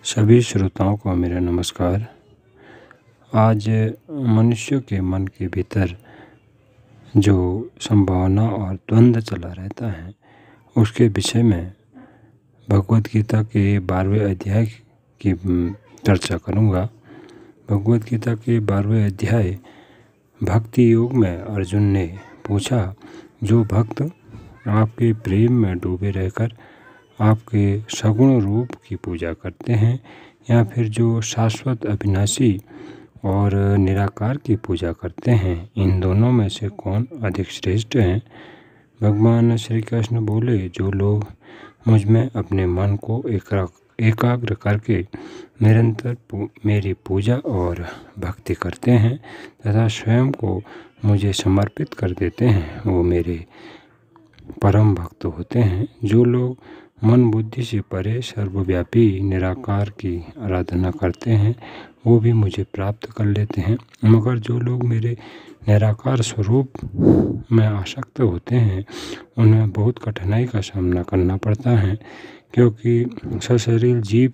सभी श्रोताओं को मेरा नमस्कार। आज मनुष्य के मन के भीतर जो संभावना और द्वंद्व चला रहता है उसके विषय में भगवद गीता के 12वें अध्याय की चर्चा करूँगा। भगवद गीता के 12वें अध्याय भक्ति योग में अर्जुन ने पूछा, जो भक्त आपके प्रेम में डूबे रहकर आपके सगुण रूप की पूजा करते हैं या फिर जो शाश्वत अविनाशी और निराकार की पूजा करते हैं, इन दोनों में से कौन अधिक श्रेष्ठ है? भगवान श्री कृष्ण बोले, जो लोग मुझ में अपने मन को एकाग्र करके निरंतर मेरी पूजा और भक्ति करते हैं तथा स्वयं को मुझे समर्पित कर देते हैं, वो मेरे परम भक्त होते हैं। जो लोग मन बुद्धि से परे सर्वव्यापी निराकार की आराधना करते हैं वो भी मुझे प्राप्त कर लेते हैं, मगर जो लोग मेरे निराकार स्वरूप में आसक्त होते हैं उन्हें बहुत कठिनाई का सामना करना पड़ता है, क्योंकि सशरीर जीव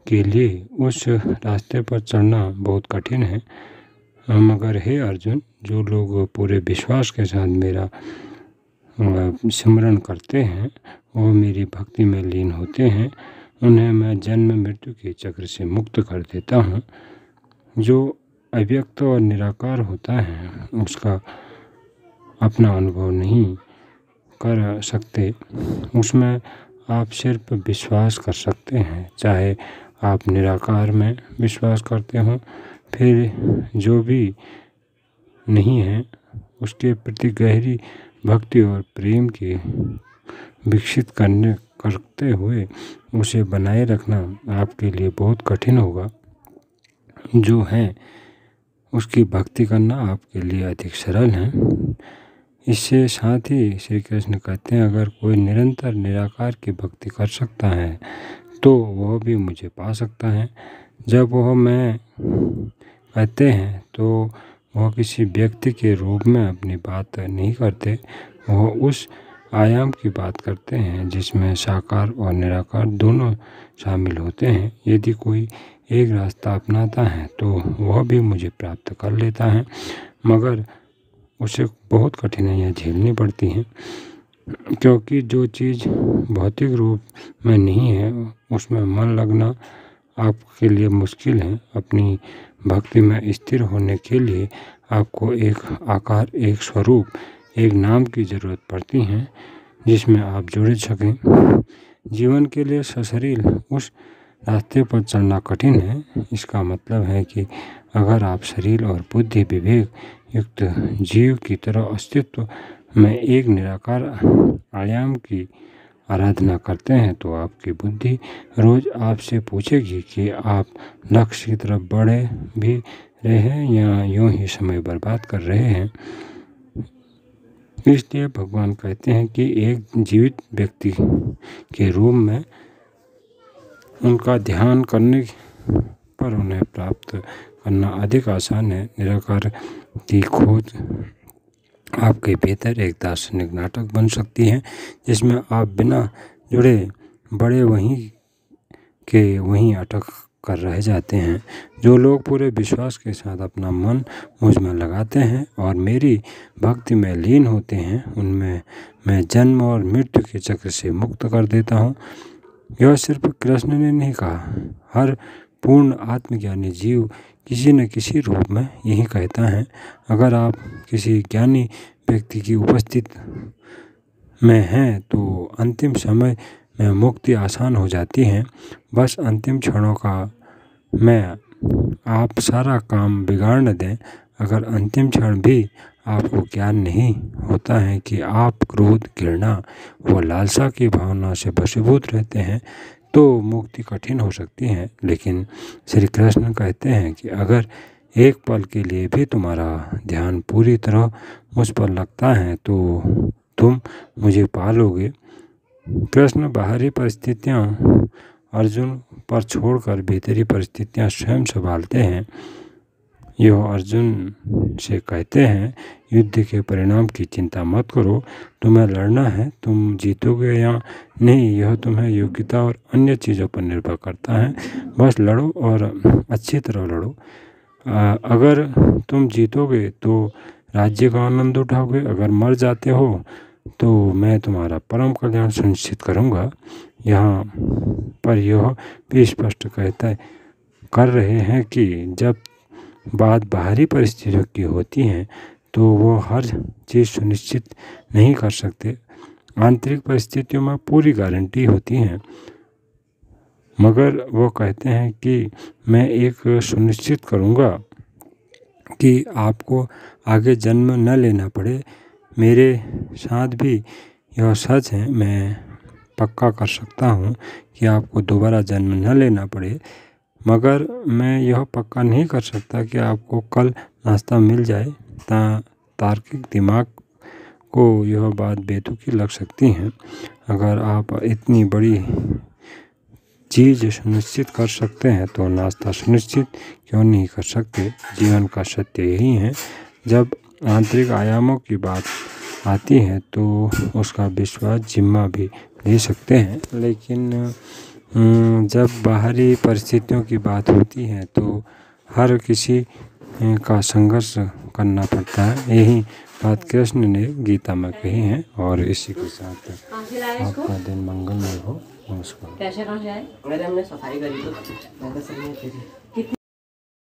के लिए उस रास्ते पर चलना बहुत कठिन है। मगर हे अर्जुन, जो लोग पूरे विश्वास के साथ मेरा सिमरन करते हैं वो मेरी भक्ति में लीन होते हैं, उन्हें मैं जन्म मृत्यु के चक्र से मुक्त कर देता हूँ। जो अव्यक्त और निराकार होता है उसका अपना अनुभव नहीं कर सकते, उसमें आप सिर्फ विश्वास कर सकते हैं। चाहे आप निराकार में विश्वास करते हो, फिर जो भी नहीं है उसके प्रति गहरी भक्ति और प्रेम के विकसित करते हुए उसे बनाए रखना आपके लिए बहुत कठिन होगा। जो है उसकी भक्ति करना आपके लिए अधिक सरल है। इससे साथ ही श्री कृष्ण कहते हैं, अगर कोई निरंतर निराकार की भक्ति कर सकता है तो वह भी मुझे पा सकता है। जब वह मैं कहते हैं तो वह किसी व्यक्ति के रूप में अपनी बात नहीं करते, वह उस आयाम की बात करते हैं जिसमें साकार और निराकार दोनों शामिल होते हैं। यदि कोई एक रास्ता अपनाता है तो वह भी मुझे प्राप्त कर लेता है, मगर उसे बहुत कठिनाइयाँ झेलनी पड़ती हैं, क्योंकि जो चीज़ भौतिक रूप में नहीं है उसमें मन लगना आपके लिए मुश्किल है। अपनी भक्ति में स्थिर होने के लिए आपको एक आकार, एक स्वरूप, एक नाम की ज़रूरत पड़ती है जिसमें आप जुड़ सकें। जीवन के लिए सशरीर उस रास्ते पर चलना कठिन है। इसका मतलब है कि अगर आप शरीर और बुद्धि विवेक युक्त जीव की तरह अस्तित्व में एक निराकार आयाम की आराधना करते हैं तो आपकी बुद्धि रोज आपसे पूछेगी कि आप लक्ष्य की तरफ बढ़े भी रहे हैं या यूं ही समय बर्बाद कर रहे हैं। इसलिए भगवान कहते हैं कि एक जीवित व्यक्ति के रूप में उनका ध्यान करने पर उन्हें प्राप्त करना अधिक आसान है। निराकार की खोज आपके भीतर एक दार्शनिक नाटक बन सकती है जिसमें आप बिना जुड़े बड़े वहीं अटक कर रह जाते हैं। जो लोग पूरे विश्वास के साथ अपना मन मुझ में लगाते हैं और मेरी भक्ति में लीन होते हैं उनमें मैं जन्म और मृत्यु के चक्र से मुक्त कर देता हूँ। यह सिर्फ कृष्ण ने नहीं कहा, हर पूर्ण आत्मज्ञानी जीव किसी न किसी रूप में यही कहता है। अगर आप किसी ज्ञानी व्यक्ति की उपस्थिति में हैं तो अंतिम समय में मुक्ति आसान हो जाती है। बस अंतिम क्षणों में आप सारा काम बिगाड़ न दें। अगर अंतिम क्षण भी आपको ज्ञान नहीं होता है कि आप क्रोध, घृणा व लालसा की भावना से वशीभूत रहते हैं तो मुक्ति कठिन हो सकती है। लेकिन श्री कृष्ण कहते हैं कि अगर एक पल के लिए भी तुम्हारा ध्यान पूरी तरह मुझ पर लगता है तो तुम मुझे पालोगे। कृष्ण बाहरी परिस्थितियाँ अर्जुन पर छोड़कर भीतरी परिस्थितियाँ स्वयं संभालते हैं। यह अर्जुन से कहते हैं, युद्ध के परिणाम की चिंता मत करो, तुम्हें लड़ना है, तुम जीतोगे या नहीं यह तुम्हें योग्यता और अन्य चीज़ों पर निर्भर करता है। बस लड़ो और अच्छी तरह लड़ो। अगर तुम जीतोगे तो राज्य का आनंद उठाओगे, अगर मर जाते हो तो मैं तुम्हारा परम कल्याण सुनिश्चित करूँगा। यहाँ पर यह भी स्पष्ट कर रहे हैं कि जब बात बाहरी परिस्थितियों की होती है तो वो हर चीज़ सुनिश्चित नहीं कर सकते। आंतरिक परिस्थितियों में पूरी गारंटी होती है, मगर वो कहते हैं कि मैं एक सुनिश्चित करूँगा कि आपको आगे जन्म न लेना पड़े। मेरे साथ भी यह सच है, मैं पक्का कर सकता हूँ कि आपको दोबारा जन्म न लेना पड़े, मगर मैं यह पक्का नहीं कर सकता कि आपको कल नाश्ता मिल जाए। तार्किक दिमाग को यह बात बेतुकी लग सकती है। अगर आप इतनी बड़ी चीज़ सुनिश्चित कर सकते हैं तो नाश्ता सुनिश्चित क्यों नहीं कर सकते। जीवन का सत्य यही है, जब आंतरिक आयामों की बात आती है तो उसका विश्वास जिम्मा भी ले सकते हैं, लेकिन जब बाहरी परिस्थितियों की बात होती है तो हर किसी का संघर्ष करना पड़ता है। यही बात कृष्ण ने गीता में कही है। और इसी के साथ आपका दिन मंगलमय हो। नमस्कार। कैसे कहाँ से आए? हमने सफाई करी तो